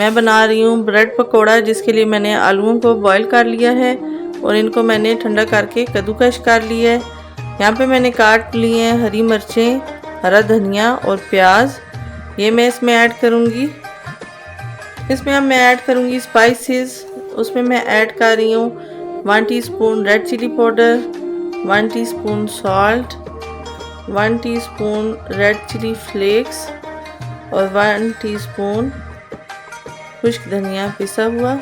मैं बना रही हूँ ब्रेड पकोड़ा, जिसके लिए मैंने आलूओं को बॉईल कर लिया है और इनको मैंने ठंडा करके कद्दूकश कर लिया है। यहाँ पे मैंने काट लिए हैं हरी मिर्चें, हरा धनिया और प्याज। ये मैं इसमें ऐड करूँगी। इसमें अब मैं ऐड करूँगी स्पाइसेस। उसमें मैं ऐड कर रही हूँ 1 teaspoon red chilli powder, 1 teaspoon salt, 1 teaspoon red chilli flakes और 1 टीस्पून खुश्क धनिया पिसा हुआ।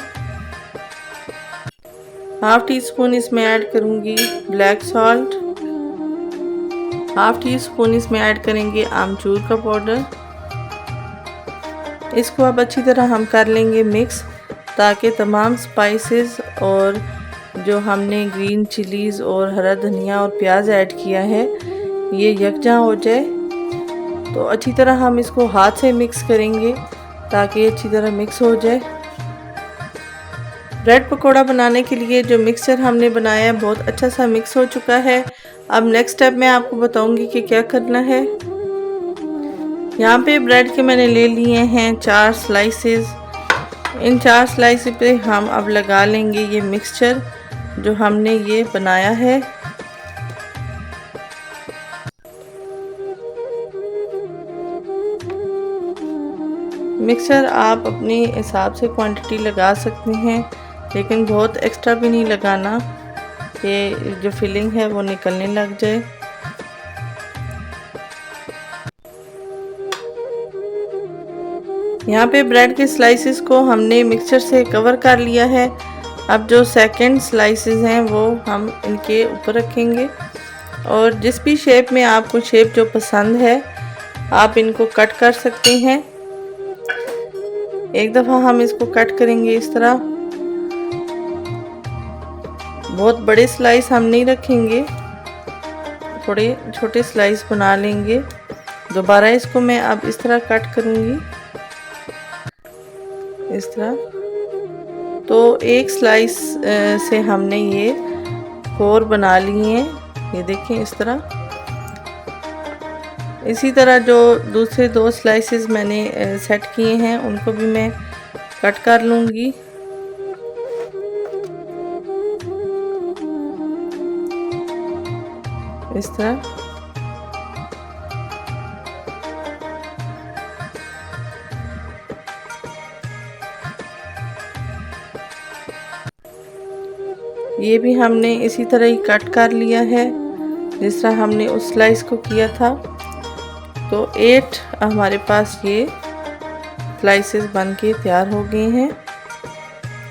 हाफ टी स्पून इसमें ऐड करूँगी black salt, half teaspoon इसमें ऐड करेंगे आमचूर का पाउडर। इसको अब अच्छी तरह हम कर लेंगे मिक्स, ताकि तमाम स्पाइसेस और जो हमने ग्रीन चिलीज़ और हरा धनिया और प्याज ऐड किया है ये यकजा हो जाए। तो अच्छी तरह हम इसको हाथ से मिक्स करेंगे ताकि अच्छी तरह मिक्स हो जाए। ब्रेड पकोड़ा बनाने के लिए जो मिक्सचर हमने बनाया है बहुत अच्छा सा मिक्स हो चुका है। अब नेक्स्ट स्टेप मैं आपको बताऊंगी कि क्या करना है। यहाँ पे ब्रेड के मैंने ले लिए हैं 4 स्लाइसेस। इन 4 स्लाइसेस पे हम अब लगा लेंगे ये मिक्सचर जो हमने ये बनाया है। मिक्सचर आप अपने हिसाब से क्वांटिटी लगा सकते हैं, लेकिन बहुत एक्स्ट्रा भी नहीं लगाना कि जो फिलिंग है वो निकलने लग जाए। यहाँ पे ब्रेड के स्लाइसेस को हमने मिक्सचर से कवर कर लिया है। अब जो सेकंड स्लाइसेस हैं वो हम इनके ऊपर रखेंगे और जिस भी शेप में आपको शेप जो पसंद है आप इनको कट कर सकते हैं। एक दफ़ा हम इसको कट करेंगे इस तरह। बहुत बड़े स्लाइस हम नहीं रखेंगे, थोड़े छोटे स्लाइस बना लेंगे। दोबारा इसको मैं अब इस तरह कट करूँगी, इस तरह। तो एक स्लाइस से हमने ये 4 बना लिए हैं, ये देखें इस तरह। इसी तरह जो दूसरे 2 स्लाइसेस मैंने सेट किए हैं उनको भी मैं कट कर लूँगी। इस तरह। ये भी हमने इसी तरह ही कट कर लिया है जिस तरह हमने उस स्लाइस को किया था। तो 8 हमारे पास ये स्लाइसेस बन के तैयार हो गए हैं।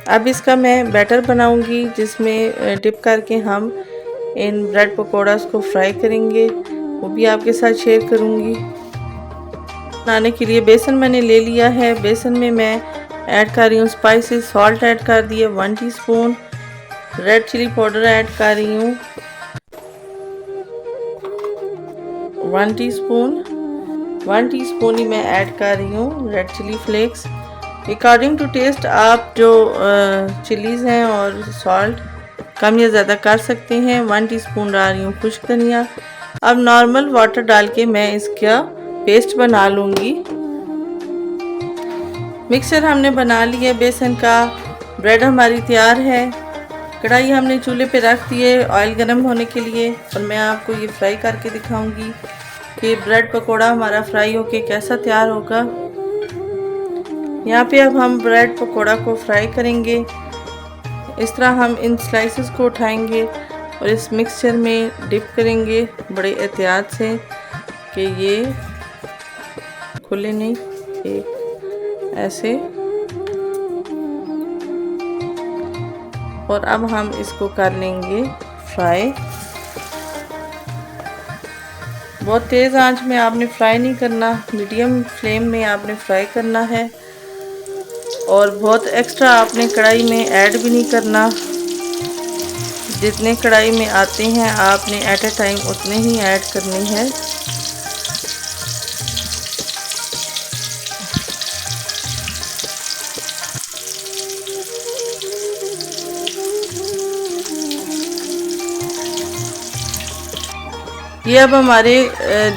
अब इसका मैं बैटर बनाऊंगी जिसमें डिप करके हम इन ब्रेड पकौड़ास को फ्राई करेंगे, वो भी आपके साथ शेयर करूंगी। बनाने के लिए बेसन मैंने ले लिया है। बेसन में मैं ऐड कर रही हूँ स्पाइसेस। सॉल्ट ऐड कर दिया 1 teaspoon, red chilli powder add कर रही हूँ 1 टीस्पून। 1 टीस्पून ही मैं ऐड कर रही हूँ red chilli flakes. According to taste आप जो चिलीज़ हैं और सॉल्ट कम या ज़्यादा कर सकते हैं। 1 टीस्पून डाल रही हूँ खुश्क धनिया। अब नॉर्मल वाटर डाल के मैं इसका पेस्ट बना लूँगी। मिक्सचर हमने बना लिया बेसन का। ब्रेड हमारी तैयार है। कढ़ाई हमने चूल्हे पे रख दी है ऑयल गर्म होने के लिए, और मैं आपको ये फ्राई करके दिखाऊंगी कि ब्रेड पकोड़ा हमारा फ्राई होके कैसा तैयार होगा। यहाँ पे अब हम ब्रेड पकोड़ा को फ्राई करेंगे। इस तरह हम इन स्लाइसेस को उठाएंगे और इस मिक्सचर में डिप करेंगे बड़े एहतियात से कि ये खुले नहीं, ऐसे। और अब हम इसको कर लेंगे फ्राई। बहुत तेज़ आंच में आपने फ्राई नहीं करना, मीडियम फ्लेम में आपने फ्राई करना है। और बहुत एक्स्ट्रा आपने कढ़ाई में ऐड भी नहीं करना। जितने कढ़ाई में आते हैं आपने एट ए टाइम उतने ही ऐड करनी है। ये अब हमारे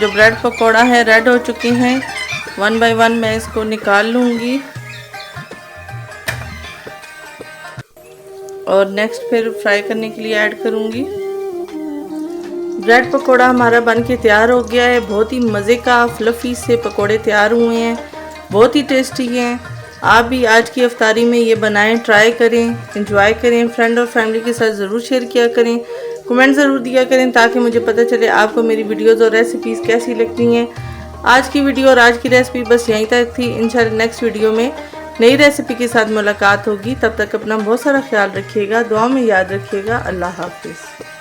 जो ब्रेड पकोड़ा है रेड हो चुके हैं। 1 बाय 1 मैं इसको निकाल लूँगी। और नेक्स्ट फिर फ्राई करने के लिए ऐड करूँगी। ब्रेड पकोड़ा हमारा बन के तैयार हो गया है। बहुत ही मज़े का फ्लफ़ी से पकोड़े तैयार हुए हैं, बहुत ही टेस्टी हैं। आप भी आज की इफ्तारी में ये बनाएं, ट्राई करें, एंजॉय करें। फ्रेंड और फैमिली के साथ ज़रूर शेयर किया करें, कमेंट ज़रूर दिया करें ताकि मुझे पता चले आपको मेरी वीडियोज़ और रेसिपीज़ कैसी लगती हैं। आज की वीडियो और आज की रेसिपी बस यहीं तक थी। इंशाल्लाह नेक्स्ट वीडियो में नई रेसिपी के साथ मुलाकात होगी। तब तक अपना बहुत सारा ख्याल रखिएगा, दुआ में याद रखिएगा। अल्लाह हाफिज़।